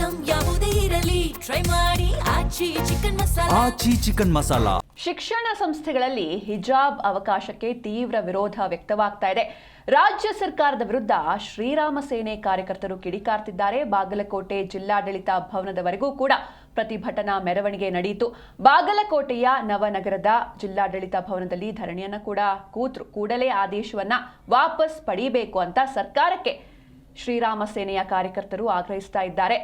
Item ಯಾವುದೇ ಇರಲಿ try ಮಾಡಿ ಆಚಿ ಚಿಕನ್ ಮಸಾಲಾ. ಶಿಕ್ಷಣ ಸಂಸ್ಥೆಗಳಲ್ಲಿ ಹಿಜಾಬ್ ಅವಕಾಶಕ್ಕೆ ತೀವ್ರ ವಿರೋಧ ವ್ಯಕ್ತವಾಗ್ತಾ ಇದೆ. ರಾಜ್ಯ ಸರ್ಕಾರದ ವಿರುದ್ಧ ಶ್ರೀರಾಮ ಸೇನೆ ಕಾರ್ಯಕರ್ತರು ಕಿಡಿಕಾರ್ತಿದ್ದಾರೆ. ಬಾಗಲಕೋಟೆ ಜಿಲ್ಲಾಡಳಿತ ಭವನದವರೆಗೂ ಕೂಡ ಪ್ರತಿಭಟನಾ ಮೆರವಣಿಗೆ ನಡೆಯಿತು. ಬಾಗಲಕೋಟೆಯ ನವನಗರದ ಜಿಲ್ಲಾಡಳಿತ ಭವನದಲ್ಲಿ ಧರಣಿಯನ್ನ ಕೂಡ ಕೂಡಲೇ ಆದೇಶವನ್ನ ವಾಪಸ್ ಪಡೆಯಬೇಕು ಅಂತ ಸರ್ಕಾರಕ್ಕೆ ಶ್ರೀರಾಮ ಸೇನೆಯ ಕಾರ್ಯಕರ್ತರು ಆಗ್ರಹಿಸ್ತಾ ಇದ್ದಾರೆ.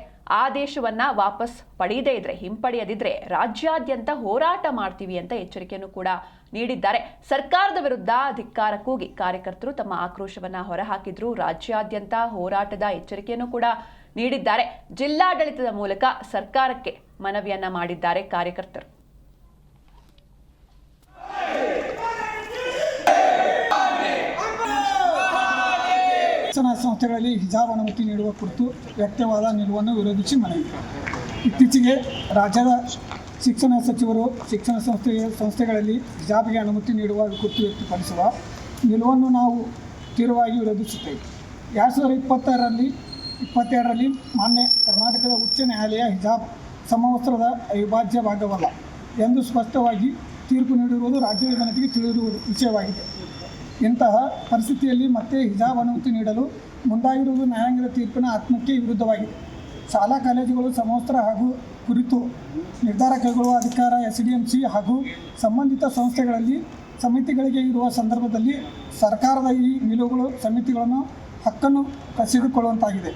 ಆದೇಶವನ್ನ ವಾಪಸ್ ಪಡೆಯದೇ ಇದ್ರೆ, ಹಿಂಪಡೆಯದಿದ್ರೆ ರಾಜ್ಯಾದ್ಯಂತ ಹೋರಾಟ ಮಾಡ್ತೀವಿ ಅಂತ ಎಚ್ಚರಿಕೆಯನ್ನು ಕೂಡ ನೀಡಿದ್ದಾರೆ. ಸರ್ಕಾರದ ವಿರುದ್ಧ ಧಿಕ್ಕಾರ ಕೂಗಿ ಕಾರ್ಯಕರ್ತರು ತಮ್ಮ ಆಕ್ರೋಶವನ್ನ ಹೊರಹಾಕಿದ್ರು. ರಾಜ್ಯಾದ್ಯಂತ ಹೋರಾಟದ ಎಚ್ಚರಿಕೆಯನ್ನು ಕೂಡ ನೀಡಿದ್ದಾರೆ. ಜಿಲ್ಲಾಡಳಿತದ ಮೂಲಕ ಸರ್ಕಾರಕ್ಕೆ ಮನವಿಯನ್ನ ಮಾಡಿದ್ದಾರೆ ಕಾರ್ಯಕರ್ತರು. ಶಿಕ್ಷಣ ಸಂಸ್ಥೆಗಳಲ್ಲಿ ಹಿಜಾಬ್ ಅನುಮತಿ ನೀಡುವ ಕುರಿತು ವ್ಯಕ್ತವಾದ ನಿಲುವನ್ನು ವಿರೋಧಿಸಿ ಮನವಿ. ಇತ್ತೀಚೆಗೆ ರಾಜ್ಯದ ಶಿಕ್ಷಣ ಸಚಿವರು ಶಿಕ್ಷಣ ಸಂಸ್ಥೆಗಳಲ್ಲಿ ಹಿಜಾಬ್ಗೆ ಅನುಮತಿ ನೀಡುವ ಕುರಿತು ವ್ಯಕ್ತಪಡಿಸುವ ನಿಲುವನ್ನು ನಾವು ತೀವ್ರವಾಗಿ ವಿರೋಧಿಸುತ್ತೇವೆ. 2022ರಲ್ಲಿ ಮಾನ್ಯ ಕರ್ನಾಟಕದ ಉಚ್ಚ ನ್ಯಾಯಾಲಯ ಹಿಜಾಬ್ ಸಮವಸ್ತ್ರದ ಅವಿಭಾಜ್ಯ ಭಾಗವಲ್ಲ ಎಂದು ಸ್ಪಷ್ಟವಾಗಿ ತೀರ್ಪು ನೀಡಿರುವುದು ರಾಜ್ಯದ ಜನತೆಗೆ ತಿಳಿದಿರುವ ವಿಷಯವಾಗಿದೆ. ಇಂತಹ ಪರಿಸ್ಥಿತಿಯಲ್ಲಿ ಮತ್ತೆ ಹಿಜಾಬ್ ಅನುಮತಿ ನೀಡಲು ಮುಂದಾಗಿರುವುದು ನ್ಯಾಯಾಂಗದ ತೀರ್ಪಿನ ಆತ್ಮಕ್ಕೆ ವಿರುದ್ಧವಾಗಿದೆ. ಶಾಲಾ ಕಾಲೇಜುಗಳು ಸಮವಸ್ತ್ರ ಹಾಗೂ ಕುರಿತು ನಿರ್ಧಾರ ಕೈಗೊಳ್ಳುವ ಅಧಿಕಾರ SDMC ಹಾಗೂ ಸಂಬಂಧಿತ ಸಂಸ್ಥೆಗಳಲ್ಲಿ ಸಮಿತಿಗಳಿಗೆ ಇರುವ ಸಂದರ್ಭದಲ್ಲಿ ಸರ್ಕಾರದ ಈ ನಿಲುವುಗಳು ಸಮಿತಿಗಳನ್ನು ಹಕ್ಕನ್ನು ಕಸಿದುಕೊಳ್ಳುವಂತಾಗಿದೆ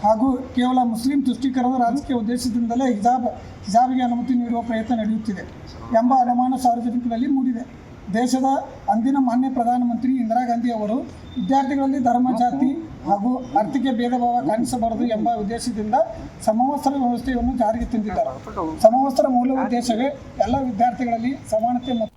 ಹಾಗೂ ಕೇವಲ ಮುಸ್ಲಿಂ ತುಷ್ಟೀಕರಣದ ರಾಜಕೀಯ ಉದ್ದೇಶದಿಂದಲೇ ಹಿಜಾಬ್ಗೆ ಅನುಮತಿ ನೀಡುವ ಪ್ರಯತ್ನ ನಡೆಯುತ್ತಿದೆ ಎಂಬ ಅನುಮಾನ ಸಾರ್ವಜನಿಕರಲ್ಲಿ ಮೂಡಿದೆ. ದೇಶದ ಅಂದಿನ ಮಾನ್ಯ ಪ್ರಧಾನಮಂತ್ರಿ ಇಂದಿರಾ ಗಾಂಧಿ ಅವರು ವಿದ್ಯಾರ್ಥಿಗಳಲ್ಲಿ ಧರ್ಮ, ಜಾತಿ ಹಾಗೂ ಆರ್ಥಿಕ ಭೇದ ಭಾವ ಕಾಣಿಸಬಾರದು ಎಂಬ ಉದ್ದೇಶದಿಂದ ಸಮವಸ್ತ್ರ ವ್ಯವಸ್ಥೆಯನ್ನು ಜಾರಿಗೆ ತಂದಿದ್ದಾರೆ. ಸಮವಸ್ತ್ರ ಮೂಲ ಉದ್ದೇಶವೇ ಎಲ್ಲ ವಿದ್ಯಾರ್ಥಿಗಳಲ್ಲಿ ಸಮಾನತೆ ಮತ್ತು